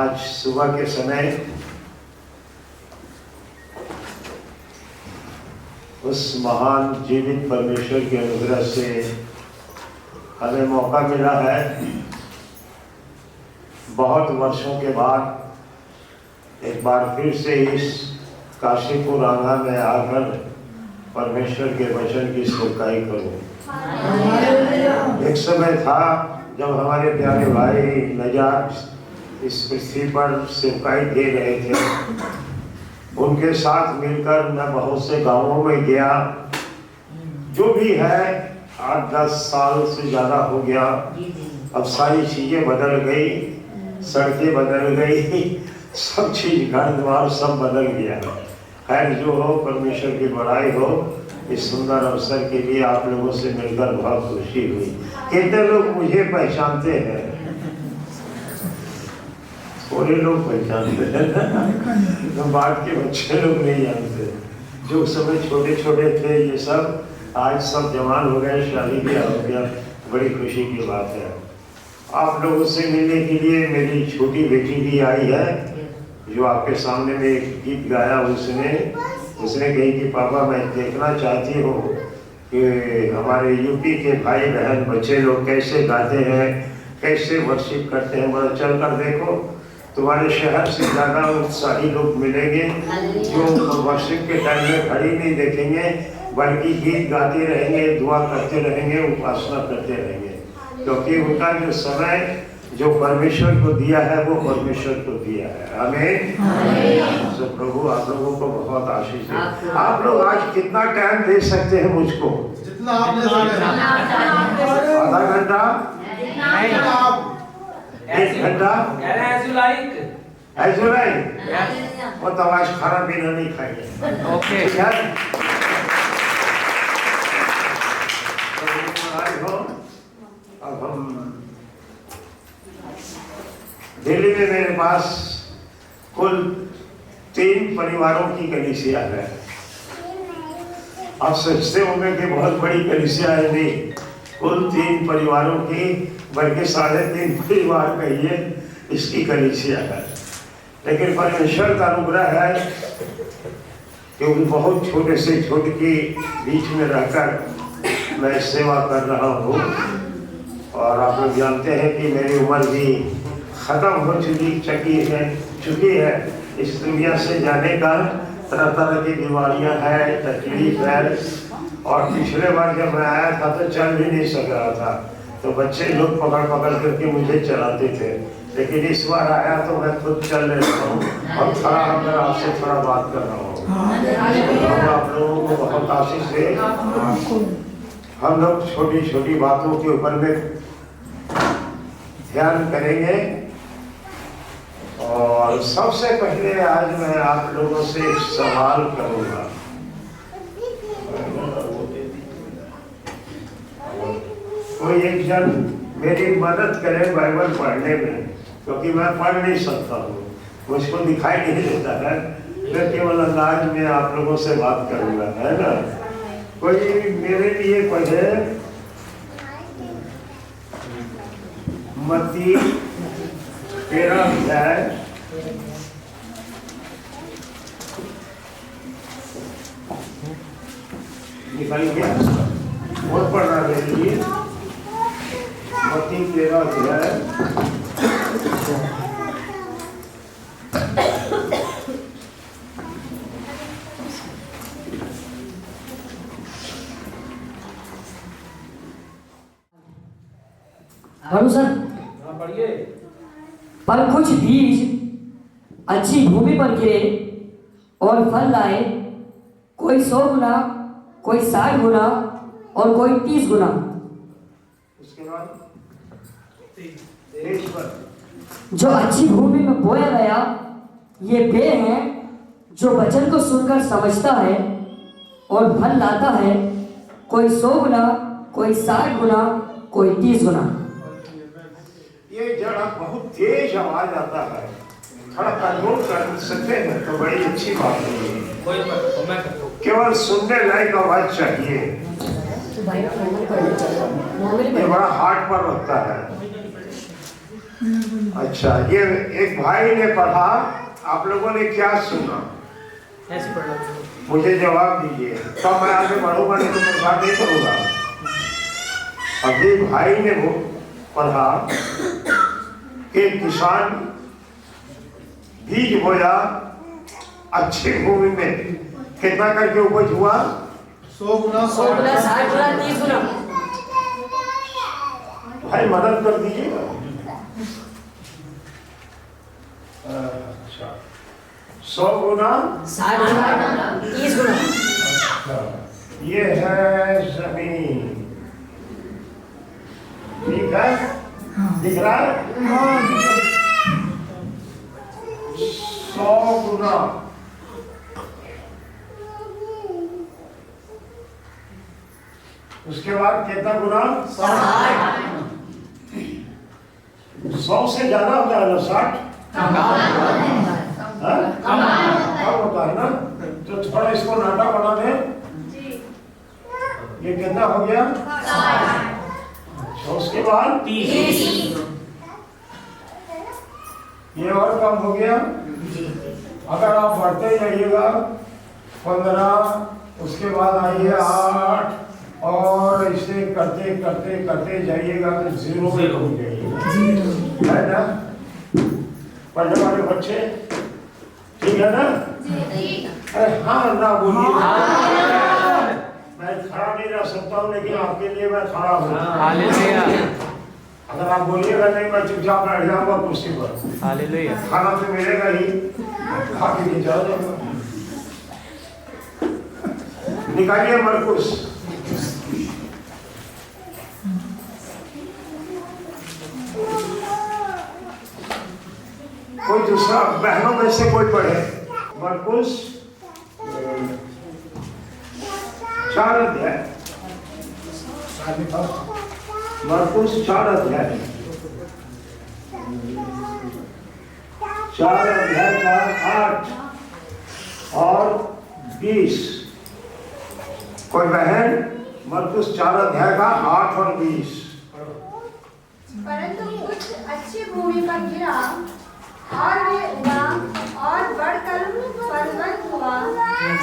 आज सुबह के समय उस महान जीवित परमेश्वर के अनुग्रह से हमें मौका मिला है बहुत वर्षों के बाद एक बार फिर से इस काशीपुर आंगन में आकर परमेश्वर के वचन की सेवकाई करूं। एक समय था जब हमारे प्यारे भाई नजात इस पृथ्वी पर सेवकाई दे रहे थे। उनके साथ मिलकर मैं बहुत से गांवों में गया। जो भी है 8-10 साल से ज़्यादा हो गया। अब सारी चीज़ें बदल गई, सड़कें बदल गई, सब चीज़ घर द्वार सब बदल गया। खैर जो हो, परमेश्वर की बड़ाई हो। इस सुंदर अवसर के लिए आप लोगों से मिलकर बहुत खुशी हुई। कितने लोग मुझे पहचानते हैं? थोड़े लोग पहचानते हैं, तो बाद के बच्चे लोग नहीं जानते। जो समय छोटे छोटे थे ये सब आज सब जवान हो गए, शादी ब्याह हो गया। बड़ी खुशी की बात है। आप लोगों से मिलने के लिए मेरी छोटी बेटी भी आई है, जो आपके सामने में एक गीत गाया। उसने कही कि पापा मैं देखना चाहती हूँ कि हमारे यूपी के भाई बहन बच्चे लोग कैसे गाते हैं, कैसे वर्शिप करते हैं। बोला चल कर देखो, तुम्हारे शहर से ज़्यादा उत्साही लोग मिलेंगे जो वर्शिप के टाइम में घड़ी नहीं देखेंगे, बल्कि गीत गाते रहेंगे, दुआ करते रहेंगे, उपासना करते रहेंगे। क्योंकि उनका जो समय जो परमेश्वर को दिया है वो परमेश्वर को दिया है। आमीन। तो प्रभु आप लोगों को बहुत आशीष दे। आप लोग आज कितना टाइम दे सकते हैं मुझको? जितना आप ले सकें। आधा घंटा, 1 घंटा, एज यू लाइक। वो तो आज खाना पीना नहीं खाएंगे। ओके अब हम दिल्ली में मेरे पास कुल 3 परिवारों की कलीसिया है। आप सोचते होंगे कि बहुत बड़ी कलीसिया है, नहीं। कुल 3 परिवारों की, बल्कि 3.5 परिवार कहिए, इसकी कलीसिया है। लेकिन परमेश्वर का अनुग्रह है कि उन बहुत छोटे से छोटे के बीच में रहकर मैं सेवा कर रहा हूँ। और आप लोग जानते हैं कि मेरी उम्र भी ख़त्म हो चुकी है। इस दुनिया से जाने का तरह तरह की बीमारियां हैं, तकलीफ है। और पिछले बार जब मैं आया था तो चल भी नहीं सक रहा था, तो बच्चे लोग पकड़ पकड़ करके मुझे चलाते थे। लेकिन इस बार आया तो मैं खुद चल रहा हूँ और खड़ा होकर आपसे थोड़ा बात कर रहा हूँ। आप लोगों को बहुत आशीष दे। हम लोग छोटी छोटी बातों के ऊपर में ध्यान करेंगे। और सबसे पहले आज मैं आप लोगों से एक सवाल करूंगा। कोई एक जन मेरी मदद करे बाइबल पढ़ने में, क्योंकि मैं पढ़ नहीं सकता हूँ, मुझको दिखाई नहीं देता है। मैं केवल अंदाज में आप लोगों से बात करूंगा, है ना। कोई मेरे लिए पढ़े मत्ती 13 अध्याय निकल गया और पढ़ रहा मेरे लिए। मत्ती 13 अध्याय सर पढ़िए। पर कुछ बीज अच्छी भूमि पर गिरे और फल लाए, कोई 100 गुना, कोई 60 गुना और कोई 30 गुना। उसके बाद जो अच्छी भूमि में बोया गया ये वे हैं जो वचन को सुनकर समझता है और फल लाता है, कोई 100 गुना, कोई 60 गुना, कोई 30 गुना। ये जरा बहुत तेज आवाज आता है, थोड़ा कंट्रोल कर सकते हैं तो बड़ी अच्छी बात है। केवल सुनने लायक आवाज चाहिए। ये बड़ा हार्ड पर होता है। अच्छा, ये एक भाई ने पढ़ा, आप लोगों ने क्या सुना? ऐसे पढ़ा मुझे जवाब दीजिए, तो मैं आगे बढ़ूंगा, नहीं तो प्रसाद नहीं करूंगा। अभी भाई ने वो पढ़ा कि किसान बीज बोया, अच्छी भूमि में कितना करके उपज हुआ? 100 गुना 60 गुना 30 गुना। भाई मदद कर दीजिएगा। अच्छा, 100 गुना 60 गुना 30 गुना। ये है जमीन, ठीक है, दिख रहा है? 100 गुना उसके बाद कितना गुना? 100 से ज्यादा होता है ना? 60 कम होता है ना? तो थोड़ा इसको नाटा बना दे। ये कितना हो गया? अच्छा, उसके बाद 30। ये और कम हो गया। अगर आप बढ़ते जाइएगा 15, उसके बाद आइए 8, और इसे करते करते करते जाइएगा तो 0 हो जाइएगा, है ना? पढ़ने वाले बच्चे ठीक है ना? अरे हाँ ना बोलिए। मैं खड़ा नहीं रह सकता हूँ, लेकिन आपके लिए मैं खड़ा हूँ। अगर आप बोलिएगा नहीं, मैं चुपचाप बैठ जाऊंगा कुर्सी पर। हालेलुया। खाना तो मिलेगा ही, खा के चला जाऊंगा। निकालिए मरकुस। कोई दूसरा बहनों में से कोई पढ़े मरकुस 4 अध्याय। मरकुस 4 अध्याय, 4 अध्याय का 8 और 20। कोई बहन मरकुस 4 अध्याय का 8 और 20। परंतु कुछ अच्छी भूमि पर गिरा और वे उगा और बढ़कर फलवंत हुआ,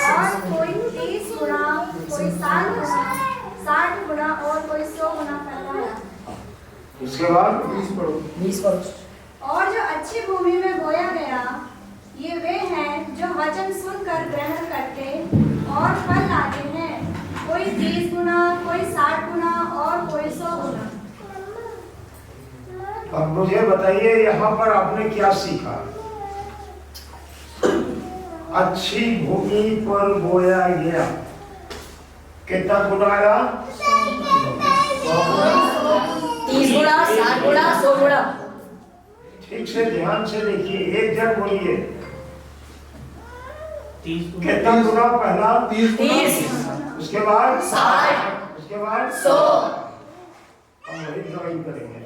और कोई 30 गुना, कोई 60 गुना, 60 गुना और कोई 100 गुना फल लाया। उसके बाद 20 पढ़ो। और जो अच्छी भूमि में बोया गया, ये वे हैं जो वचन सुनकर ग्रहण करते और फल लाते हैं, कोई 30 गुना, कोई 60 गुना और कोई 100 गुना। अब मुझे बताइए, यहाँ पर आपने क्या सीखा? अच्छी भूमि पर बोया गया, कितना गुना आया? 30 गुना 60 गुना 100 गुना। ठीक से ध्यान से देखिए, एक जन बोलिए। कितना गुना? पहला 30, उसके बाद 60, उसके बाद 100। हम वही ड्राइंग करेंगे।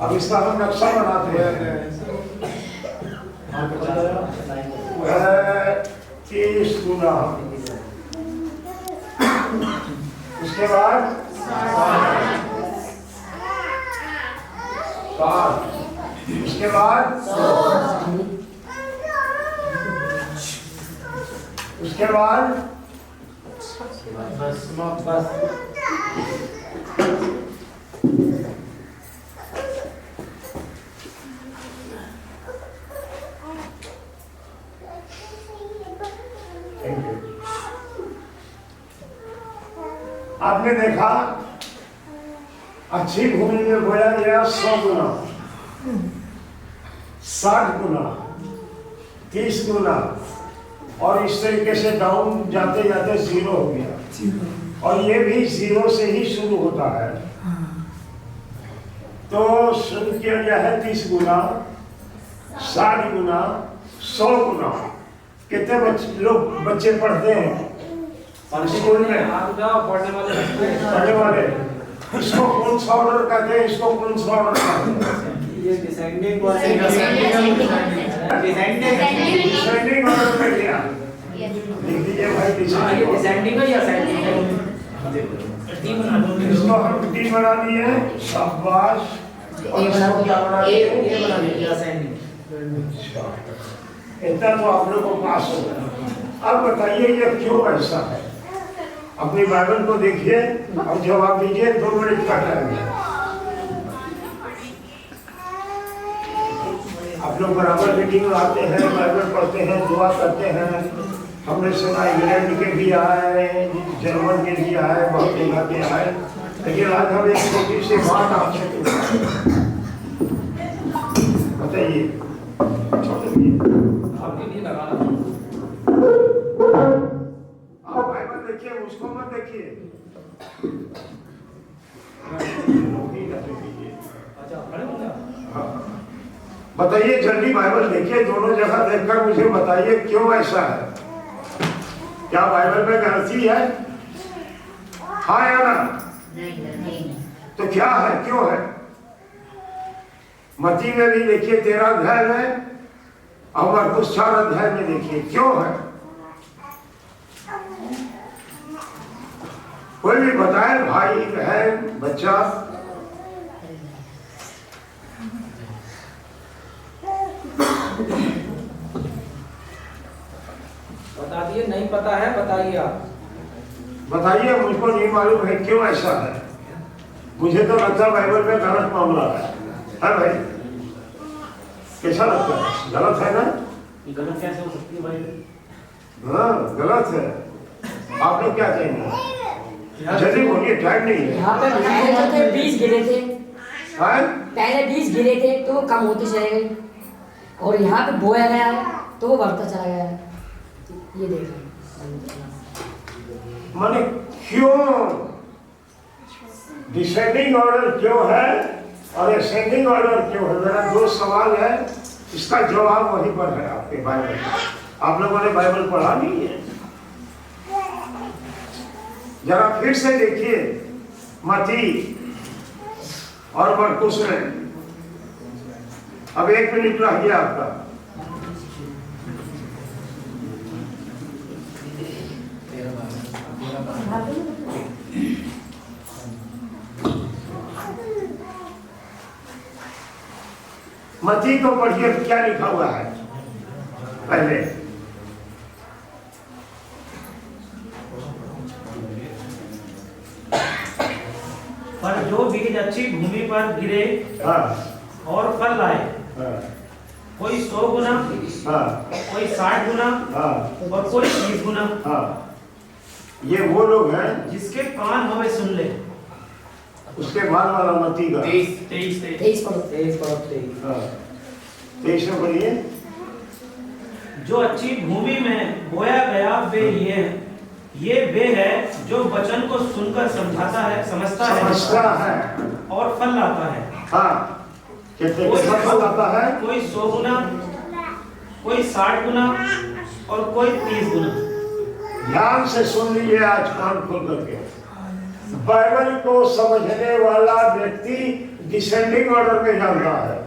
अब इसका हम नक्शा बनाते हैं। 30 गुना, उसके बाद 60, उसके बाद 100, उसके बाद आपने देखा अच्छी भूमि में बोया गया 100 गुना, 60 गुना, 30 गुना, और इस तरीके से डाउन जाते जाते 0 हो गया। और ये भी 0 से ही शुरू होता है। तो शुरू किया गया है 30 गुना, 60 गुना, 100 गुना। कितने बच्चे पढ़ते हैं स्कूल में? पढ़ने वाले। इसको कौन सा ऑर्डर कहते हैं? इसको कौन सा ऑर्डर कहते हैं? डिसेंडिंग ऑर्डर में गया। लिख दीजिए भाई, डिसेंडिंग डिसेंडिंग या असेंडिंग? इसको हम टी बना दिए, शाबाश। और इसको क्या बना दिए? ये बना दिया असाइनमेंट। इतना तो आप लोग को पास हो गया। अब बताइए ये क्यों ऐसा है? अपनी बाइबल को देखिए और जवाब दीजिए। 2 मिनट का टाइम है। आप लोग बराबर मीटिंग में आते हैं, बाइबल पढ़ते हैं, दुआ करते हैं। हमने सुना इंग्लैंड के भी आए, जर्मन के भी आए, बहुत जगह के आए। लेकिन आज हम एक छोटी सी बात आपसे बताइए। आप बाइबल देखिए, उसको मत देखिए। हाँ। बताइए जल्दी बाइबल देखिए, दोनों जगह देखकर मुझे बताइए क्यों ऐसा है। क्या बाइबल में गलती है? हाँ या ना? तो क्या है, क्यों है? मत्ती में भी देखिए 13 अध्याय में, और मरकुस 4 अध्याय में देखिए क्यों है। कोई भी बताए, भाई बहन बच्चा। बता दिए, नहीं पता है बताइए आप। बताइए, मुझको नहीं मालूम है क्यों ऐसा है। मुझे तो लगता है बाइबल में गलत मामला है भाई? कैसा लगता है? गलत है ना? गलत कैसे हो सकती है भाई? हाँ गलत है। आप लोग क्या कहेंगे? जल्दी बोलिए, टाइम नहीं है। यहाँ पे पहले जो थे 20 गिरे थे, हाँ? पहले 20 गिरे थे तो वो कम होते चले गए, और यहाँ पे बोया गया है तो वो बढ़ता चला गया है। ये देखिए माने क्यों डिसेंडिंग ऑर्डर क्यों है और असेंडिंग ऑर्डर क्यों है? मेरा 2 सवाल है, इसका जवाब वहीं पर है आपके बाइबल में। आप लोगों ने बाइबल पढ़ा नहीं है? जरा फिर से देखिए मत्ती और मरकुस में। अब 1 मिनट रह गया आपका। मत्ती को पढ़िए, क्या लिखा हुआ है पहले। पर जो बीज अच्छी भूमि पर गिरे हाँ और फल लाए, हाँ कोई 100 गुना, हाँ कोई 60 गुना हाँ और कोई 30 गुना। हाँ। ये वो लोग हैं जिसके कान हमें सुन ले। उसके बाद वाला मत्ती का 23 23 पढ़ो। 23 हाँ 23 में बोलिए। जो अच्छी भूमि में बोया गया वे ये वे है जो वचन को सुनकर समझता है और फल लाता है। हाँ कितने फल आता है? कोई 100 गुना, कोई 60 गुना और कोई 30 गुना। ध्यान से सुन लीजिए आज कान खोल करके। बाइबल को समझने वाला व्यक्ति डिसेंडिंग ऑर्डर में जानता है।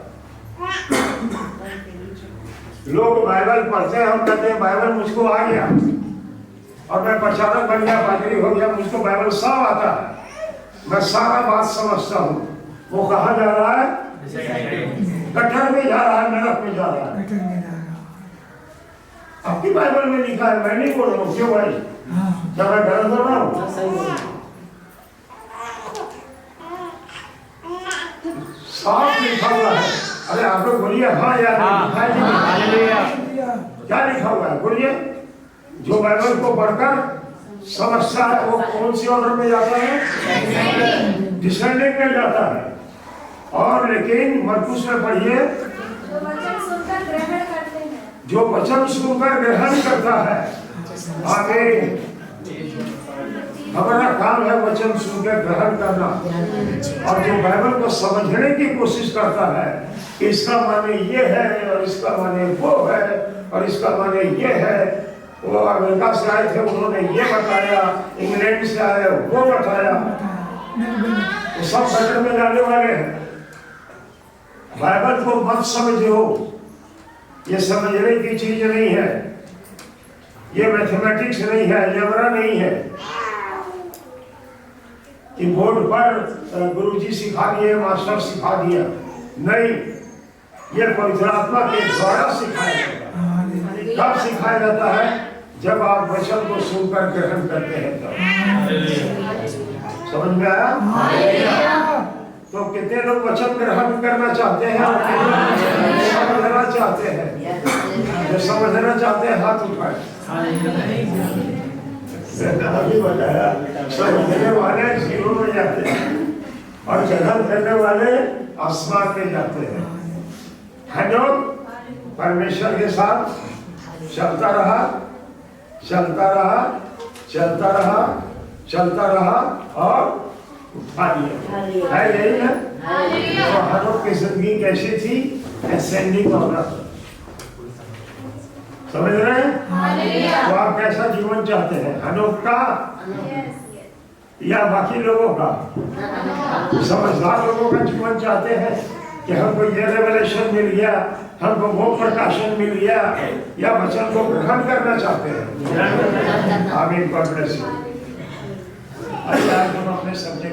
लोग बाइबल पढ़ते हैं, हम कहते हैं बाइबल मुझको आ गया और मैं प्रचारक बन गया, पादरी हो गया, मुझको बाइबल सब आता है, मैं सारा बात समझता हूँ। वो कहाँ जा रहा है? गटर में जा रहा है, नरक में जा रहा है। आपकी बाइबल में लिखा है, मैं नहीं बोल रहा हूँ। क्यों भाई? क्या मैं गलत बोल रहा हूँ? साफ लिखा हुआ है। अरे आप लोग बोलिए हाँ यार। क्या लिखा हुआ है बोलिए? जो बाइबल को पढ़कर समझता है वो कौन सी ऑर्डर में जाता है? डिसेंडिंग में जाता है। और लेकिन मरकुस में पढ़िए, जो वचन सुनकर ग्रहण करते हैं, जो वचन सुनकर ग्रहण करता है। आमीन। हमारा काम है वचन सुनकर ग्रहण करना, और जो बाइबल को समझने की कोशिश करता है, इसका माने ये है और इसका माने वो है और इसका माने ये है। वो अमेरिका से आए थे, उन्होंने ये बताया, इंग्लैंड से आए वो बताया, वो सब गटर में जाने वाले हैं। बाइबल को मत समझो, ये समझने की चीज नहीं है, ये मैथमेटिक्स नहीं है, अलजेब्रा नहीं है। कि बोर्ड पर गुरुजी सिखा दिए, मास्टर सिखा दिया, नहीं, ये पवित्र आत्मा के द्वारा सिखाया जाता है। कब सिखाया जाता है? जब आप वचन को सुनकर ग्रहण करते हैं तब। समझ में आया? तो कितने लोग वचन ग्रहण करना चाहते हैं और समझना चाहते हैं? जो समझना चाहते हैं हाथ उठाए। अभी बताया, समझने वाले जीरो में जाते हैं और ग्रहण करने वाले आसमान में जाते हैं। हनोक परमेश्वर के साथ चलता रहा, चलता रहा, चलता रहा, चलता रहा और उठा लिया। है यही है? तो हनोक की जिंदगी कैसी थी? Ascending order. समझ रहे हैं? तो आप कैसा जीवन चाहते हैं? हनोक का या बाकी लोगों का? समझदार लोगों का जीवन चाहते हैं कि हमको ये रेवलेशन मिल गया, हमको वो प्रकाशन मिल गया, या वचन को ग्रहण करना चाहते हैं? आमीन। God bless you. अच्छा, हम अपने सब्जेक्ट